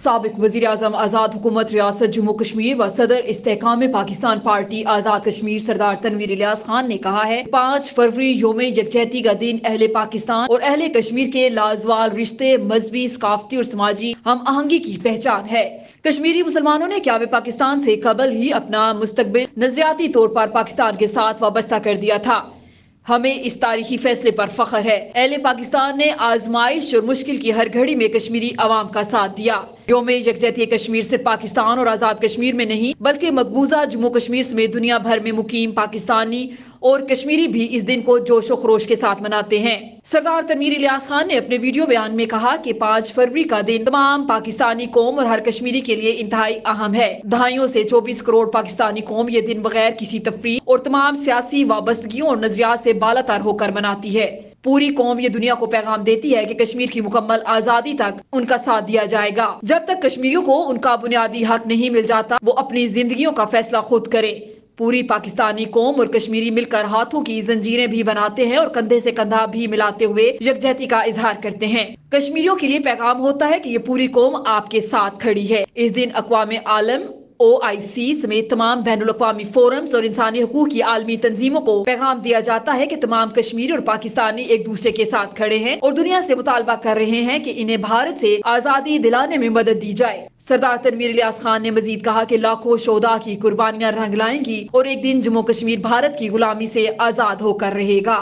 साबिक वज़ीर-ए-आज़म आज़ाद हुकूमत रियासत जम्मू कश्मीर व सदर इस्तेहकाम पाकिस्तान पार्टी आज़ाद कश्मीर सरदार तनवीर इलियास खान ने कहा है 5 फरवरी योम यकजहती का दिन अहले पाकिस्तान और अहले कश्मीर के लाजवाल रिश्ते मजहबी सकाफती और समाजी हम आहंगी की पहचान है। कश्मीरी मुसलमानों ने क़याम पाकिस्तान से कबल ही अपना मुस्तकबिल नजरियाती तौर पर पाकिस्तान के साथ वाबस्ता कर दिया था। हमें इस तारीखी फैसले पर फख्र है। अहले पाकिस्तान ने आजमाइश और मुश्किल की हर घड़ी में कश्मीरी अवाम का साथ दिया। योम यकजहती कश्मीर सिर्फ पाकिस्तान और आज़ाद कश्मीर में नहीं बल्कि मकबूजा जम्मू कश्मीर समेत दुनिया भर में मुकीम पाकिस्तानी और कश्मीरी भी इस दिन को जोश व खरोश के साथ मनाते हैं। सरदार तनवीर इलियास खान ने अपने वीडियो बयान में कहा कि 5 फरवरी का दिन तमाम पाकिस्तानी कौम और हर कश्मीरी के लिए इंतहाई अहम है। दहाइयों से 24 करोड़ पाकिस्तानी कौम ये दिन बगैर किसी तफरीक और तमाम सियासी वाबस्तगियों और नजरियात से बालातर होकर मनाती है। पूरी कौम ये दुनिया को पैगाम देती है कि कश्मीर की मुकम्मल आजादी तक उनका साथ दिया जाएगा। जब तक कश्मीरियों को उनका बुनियादी हक नहीं मिल जाता वो अपनी जिंदगियों का फैसला खुद करें। पूरी पाकिस्तानी कौम और कश्मीरी मिलकर हाथों की जंजीरें भी बनाते हैं और कंधे से कंधा भी मिलाते हुए यकजहती का इजहार करते हैं। कश्मीरियों के लिए पैगाम होता है कि ये पूरी कौम आपके साथ खड़ी है। इस दिन अक़वाम आलम OIC समेत तमाम बैनुल अक़वामी फोरम्स और इंसानी हकूक़ की आलमी तंजीमों को पैगाम दिया जाता है कि तमाम कश्मीरी और पाकिस्तानी एक दूसरे के साथ खड़े हैं और दुनिया से मुतालबा कर रहे हैं कि इन्हें भारत से आज़ादी दिलाने में मदद दी जाए। सरदार तनवीर इलियास खान ने मजीद कहा कि लाखों शोहदा की कुर्बानियां रंग लाएंगी और एक दिन जम्मू कश्मीर भारत की गुलामी से आज़ाद होकर रहेगा।